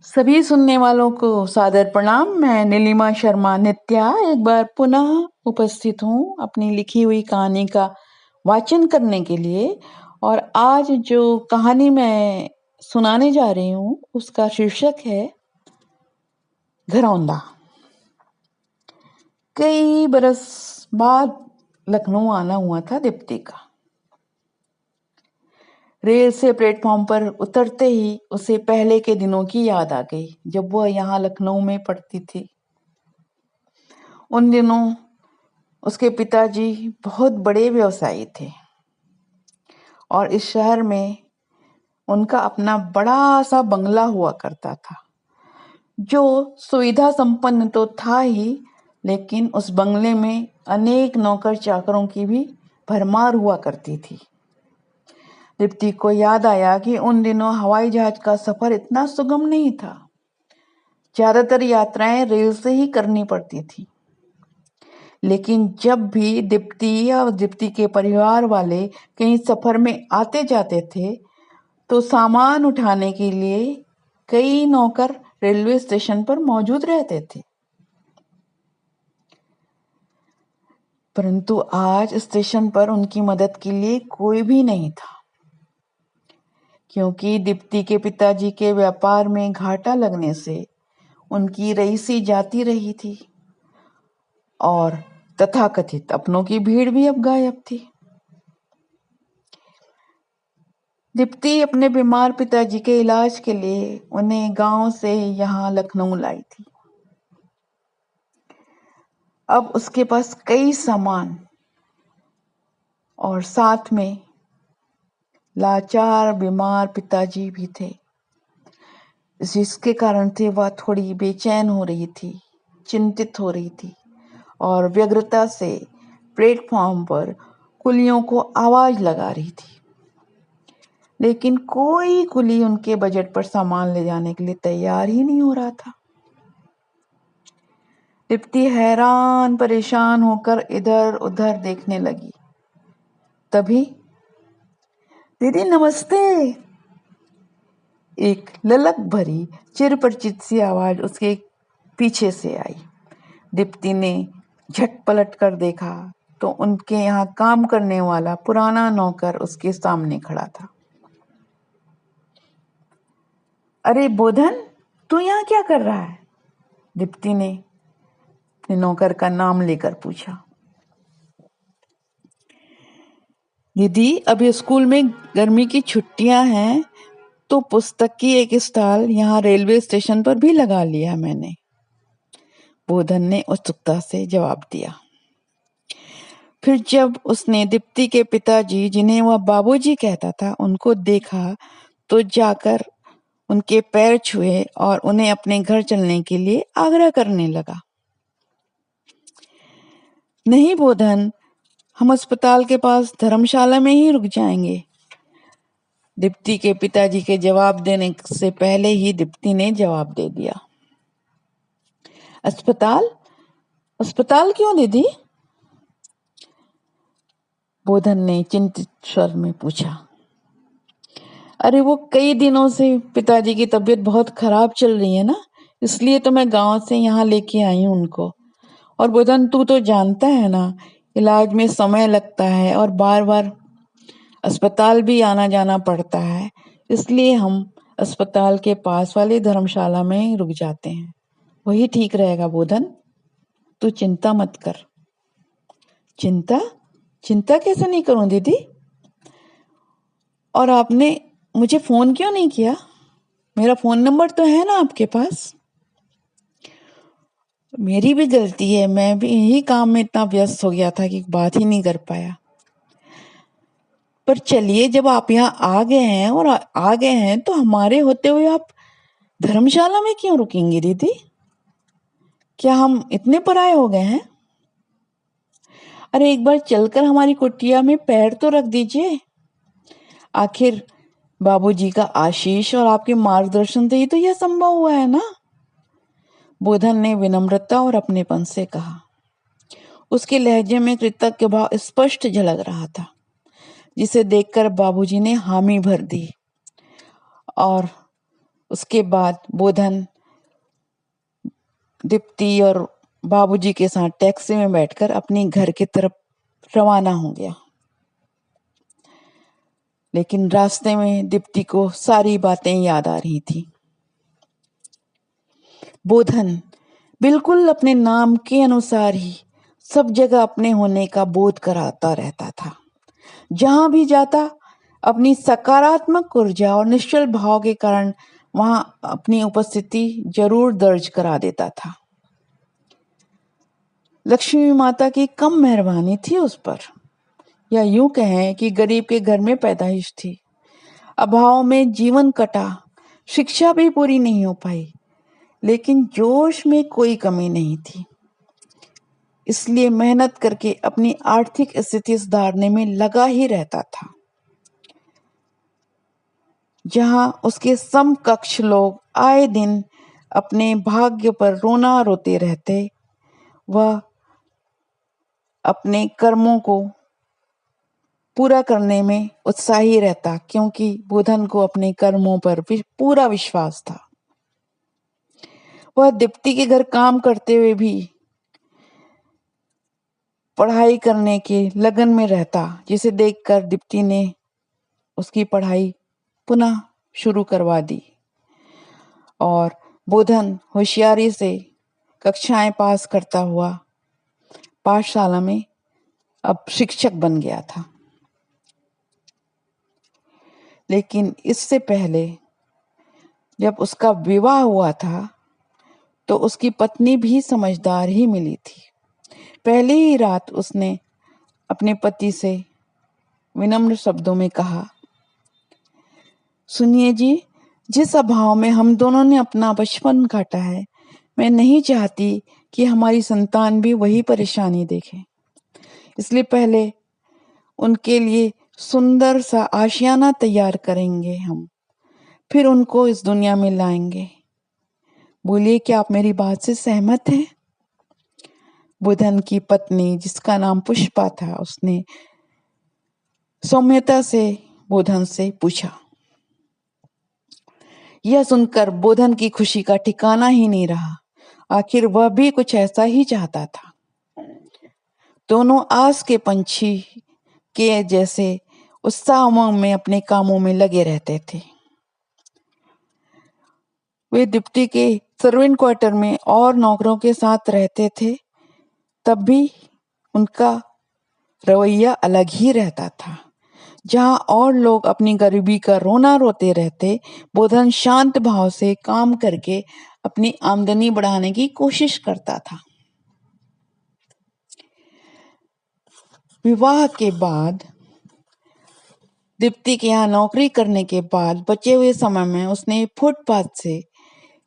सभी सुनने वालों को सादर प्रणाम। मैं नीलिमा शर्मा नित्या एक बार पुनः उपस्थित हूँ अपनी लिखी हुई कहानी का वाचन करने के लिए। और आज जो कहानी मैं सुनाने जा रही हूँ उसका शीर्षक है घरौंदा। कई बरस बाद लखनऊ आना हुआ था दीप्ति का। रेल से प्लेटफॉर्म पर उतरते ही उसे पहले के दिनों की याद आ गई जब वह यहाँ लखनऊ में पढ़ती थी। उन दिनों उसके पिताजी बहुत बड़े व्यवसायी थे और इस शहर में उनका अपना बड़ा सा बंगला हुआ करता था, जो सुविधा संपन्न तो था ही, लेकिन उस बंगले में अनेक नौकर चाकरों की भी भरमार हुआ करती थी। दीप्ति को याद आया कि उन दिनों हवाई जहाज का सफर इतना सुगम नहीं था। ज्यादातर यात्राएं रेल से ही करनी पड़ती थी। लेकिन जब भी दीप्ति या दीप्ति के परिवार वाले कहीं सफर में आते जाते थे तो सामान उठाने के लिए कई नौकर रेलवे स्टेशन पर मौजूद रहते थे। परंतु आज स्टेशन पर उनकी मदद के लिए कोई भी नहीं था, क्योंकि दीप्ति के पिताजी के व्यापार में घाटा लगने से उनकी रईसी जाती रही थी और तथाकथित अपनों की भीड़ भी अब गायब थी। दीप्ति अपने बीमार पिताजी के इलाज के लिए उन्हें गांव से यहाँ लखनऊ लाई थी। अब उसके पास कई सामान और साथ में लाचार बीमार पिताजी भी थे, जिसके कारण से वह थोड़ी बेचैन हो रही थी, चिंतित हो रही थी और व्यग्रता से प्लेटफॉर्म पर कुलियों को आवाज लगा रही थी। लेकिन कोई कुली उनके बजट पर सामान ले जाने के लिए तैयार ही नहीं हो रहा था। दीप्ति हैरान परेशान होकर इधर उधर देखने लगी। तभी दीदी नमस्ते, एक ललक भरी चिरपरिचित सी आवाज उसके पीछे से आई। दीप्ति ने झट पलट कर देखा तो उनके यहाँ काम करने वाला पुराना नौकर उसके सामने खड़ा था। अरे बोधन, तू यहाँ क्या कर रहा है? दीप्ति ने अपने नौकर का नाम लेकर पूछा। दीदी, अभी स्कूल में गर्मी की छुट्टियां हैं तो पुस्तक की एक स्टॉल यहाँ रेलवे स्टेशन पर भी लगा लिया मैंने, बोधन ने उत्सुकता से जवाब दिया। फिर जब उसने दीप्ति के पिताजी, जिन्हें वह बाबूजी कहता था, उनको देखा तो जाकर उनके पैर छुए और उन्हें अपने घर चलने के लिए आग्रह करने लगा। नहीं बोधन, हम अस्पताल के पास धर्मशाला में ही रुक जाएंगे। दीप्ति के पिताजी के जवाब देने से पहले ही दीप्ति ने जवाब दे दिया। अस्पताल? अस्पताल क्यों दीदी? बोधन ने चिंतित स्वर में पूछा। अरे वो कई दिनों से पिताजी की तबीयत बहुत खराब चल रही है ना, इसलिए तो मैं गांव से यहाँ लेके आई हूँ उनको। और बोधन, तू तो जानता है ना, इलाज में समय लगता है और बार बार अस्पताल भी आना जाना पड़ता है, इसलिए हम अस्पताल के पास वाली धर्मशाला में रुक जाते हैं। वही ठीक रहेगा बोधन, तू चिंता मत कर। चिंता? चिंता कैसे नहीं करूं दीदी? और आपने मुझे फोन क्यों नहीं किया? मेरा फोन नंबर तो है ना आपके पास? मेरी भी गलती है, मैं भी यही काम में इतना व्यस्त हो गया था कि बात ही नहीं कर पाया। पर चलिए, जब आप यहाँ आ गए हैं और आ गए हैं तो हमारे होते हुए आप धर्मशाला में क्यों रुकेंगे दीदी? क्या हम इतने पराये हो गए हैं? अरे एक बार चलकर हमारी कुटिया में पैर तो रख दीजिए। आखिर बाबूजी का आशीष और आपके मार्गदर्शन से ही तो यह संभव हुआ है ना, बोधन ने विनम्रता और अपनेपन से कहा। उसके लहजे में कृतज्ञ भाव स्पष्ट झलक रहा था, जिसे देखकर बाबूजी ने हामी भर दी और उसके बाद बोधन दीप्ति और बाबूजी के साथ टैक्सी में बैठकर अपने घर की तरफ रवाना हो गया। लेकिन रास्ते में दीप्ति को सारी बातें याद आ रही थी। बोधन बिल्कुल अपने नाम के अनुसार ही सब जगह अपने होने का बोध कराता रहता था। जहां भी जाता अपनी सकारात्मक ऊर्जा और निश्चल भाव के कारण वहां अपनी उपस्थिति जरूर दर्ज करा देता था। लक्ष्मी माता की कम मेहरबानी थी उस पर, या यूं कहें कि गरीब के घर में पैदाइश थी। अभाव में जीवन कटा, शिक्षा भी पूरी नहीं हो पाई, लेकिन जोश में कोई कमी नहीं थी। इसलिए मेहनत करके अपनी आर्थिक स्थिति सुधारने में लगा ही रहता था। जहां उसके समकक्ष लोग आए दिन अपने भाग्य पर रोना रोते रहते, वह अपने कर्मों को पूरा करने में उत्साही रहता, क्योंकि बोधन को अपने कर्मों पर पूरा विश्वास था। वह दीप्ति के घर काम करते हुए भी पढ़ाई करने के लगन में रहता, जिसे देखकर दीप्ति ने उसकी पढ़ाई पुनः शुरू करवा दी और बोधन होशियारी से कक्षाएं पास करता हुआ पाठशाला में अब शिक्षक बन गया था। लेकिन इससे पहले जब उसका विवाह हुआ था तो उसकी पत्नी भी समझदार ही मिली थी। पहली ही रात उसने अपने पति से विनम्र शब्दों में कहा, सुनिए जी, जिस अभाव में हम दोनों ने अपना बचपन काटा है, मैं नहीं चाहती कि हमारी संतान भी वही परेशानी देखे। इसलिए पहले उनके लिए सुंदर सा आशियाना तैयार करेंगे हम, फिर उनको इस दुनिया में लाएंगे। बोलिए, क्या आप मेरी बात से सहमत हैं? बुधन की पत्नी, जिसका नाम पुष्पा था, उसने सौम्यता से बोधन से पूछा। यह सुनकर बोधन की खुशी का ठिकाना ही नहीं रहा। आखिर वह भी कुछ ऐसा ही चाहता था। दोनों आस के पंछी के जैसे उत्साह उमंग में अपने कामों में लगे रहते थे। वे दीप्ति के सर्वेंट क्वार्टर में और नौकरों के साथ रहते थे, तब भी उनका रवैया अलग ही रहता था। जहां और लोग अपनी गरीबी का रोना रोते रहते, बोधन शांत भाव से काम करके अपनी आमदनी बढ़ाने की कोशिश करता था। विवाह के बाद दीप्ति के यहाँ नौकरी करने के बाद बचे हुए समय में उसने फुटपाथ से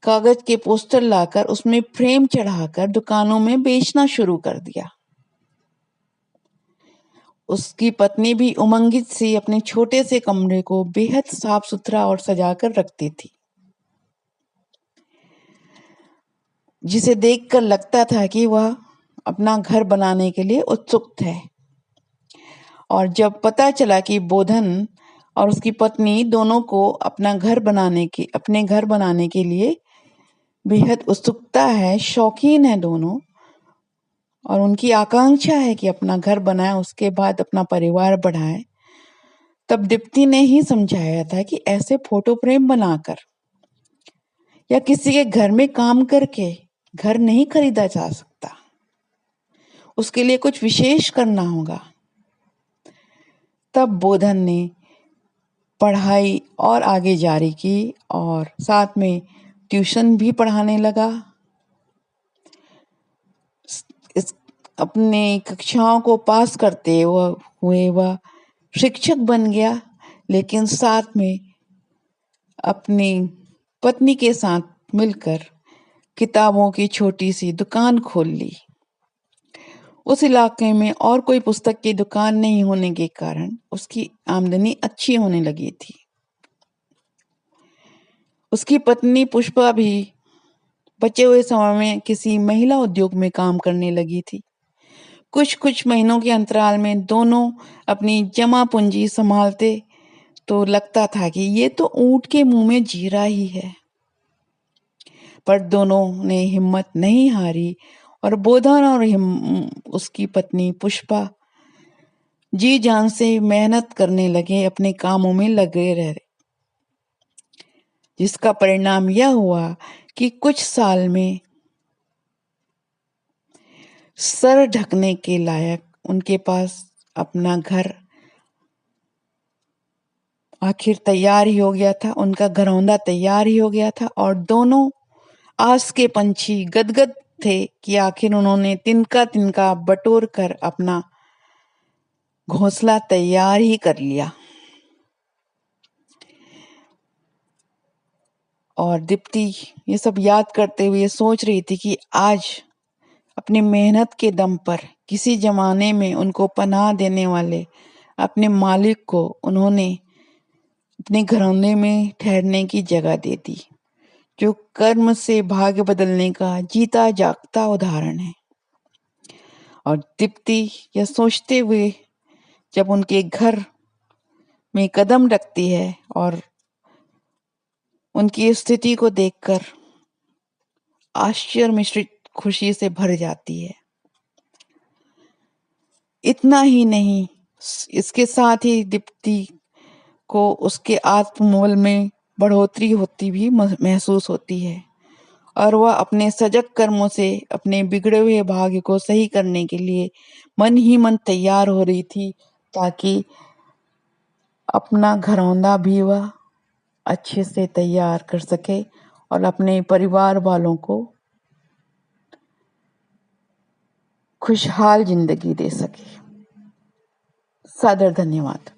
कागज के पोस्टर लाकर उसमें फ्रेम चढ़ाकर दुकानों में बेचना शुरू कर दिया। उसकी पत्नी भी उमंगित सी अपने छोटे से कमरे को बेहद साफ सुथरा और सजाकर रखती थी, जिसे देखकर लगता था कि वह अपना घर बनाने के लिए उत्सुक है। और जब पता चला कि बोधन और उसकी पत्नी दोनों को अपने घर बनाने के लिए बेहद उत्सुकता है, शौकीन है दोनों, और उनकी आकांक्षा है कि अपना घर बनाए, उसके बाद अपना परिवार बढ़ाए, तब दीप्ति ने ही समझाया था कि ऐसे फोटो फ्रेम बनाकर या किसी के घर में काम करके घर नहीं खरीदा जा सकता। उसके लिए कुछ विशेष करना होगा। तब बोधन ने पढ़ाई और आगे जारी की और साथ में ट्यूशन भी पढ़ाने लगा। अपने कक्षाओं को पास करते हुए वह शिक्षक बन गया, लेकिन साथ में अपनी पत्नी के साथ मिलकर किताबों की छोटी सी दुकान खोल ली। उस इलाके में और कोई पुस्तक की दुकान नहीं होने के कारण उसकी आमदनी अच्छी होने लगी थी। उसकी पत्नी पुष्पा भी बचे हुए समय में किसी महिला उद्योग में काम करने लगी थी। कुछ महीनों के अंतराल में दोनों अपनी जमा पूंजी संभालते तो लगता था कि ये तो ऊंट के मुंह में जीरा ही है। पर दोनों ने हिम्मत नहीं हारी और बोधन और उसकी पत्नी पुष्पा जी जान से मेहनत करने लगे, अपने कामों में लगे रहे, जिसका परिणाम यह हुआ कि कुछ साल में सर ढकने के लायक उनके पास अपना घर आखिर तैयार ही हो गया था। उनका घरौंदा तैयार ही हो गया था और दोनों आस के पंछी गदगद थे कि आखिर उन्होंने तिनका तिनका बटोर कर अपना घोंसला तैयार ही कर लिया। और दीप्ति ये सब याद करते हुए सोच रही थी कि आज अपनी मेहनत के दम पर किसी जमाने में उनको पनाह देने वाले अपने मालिक को उन्होंने अपने घरौंदे में ठहरने की जगह दे दी, जो कर्म से भाग्य बदलने का जीता जागता उदाहरण है। और दीप्ति यह सोचते हुए जब उनके घर में कदम रखती है और उनकी स्थिति को देखकर आश्चर्य मिश्रित खुशी से भर जाती है। इतना ही नहीं, इसके साथ ही दीप्ति को उसके आत्ममूल्य में बढ़ोतरी होती भी महसूस होती है और वह अपने सजग कर्मों से अपने बिगड़े हुए भाग्य को सही करने के लिए मन ही मन तैयार हो रही थी, ताकि अपना घरौंदा भी वह अच्छे से तैयार कर सके और अपने परिवार वालों को खुशहाल जिंदगी दे सके। सादर धन्यवाद।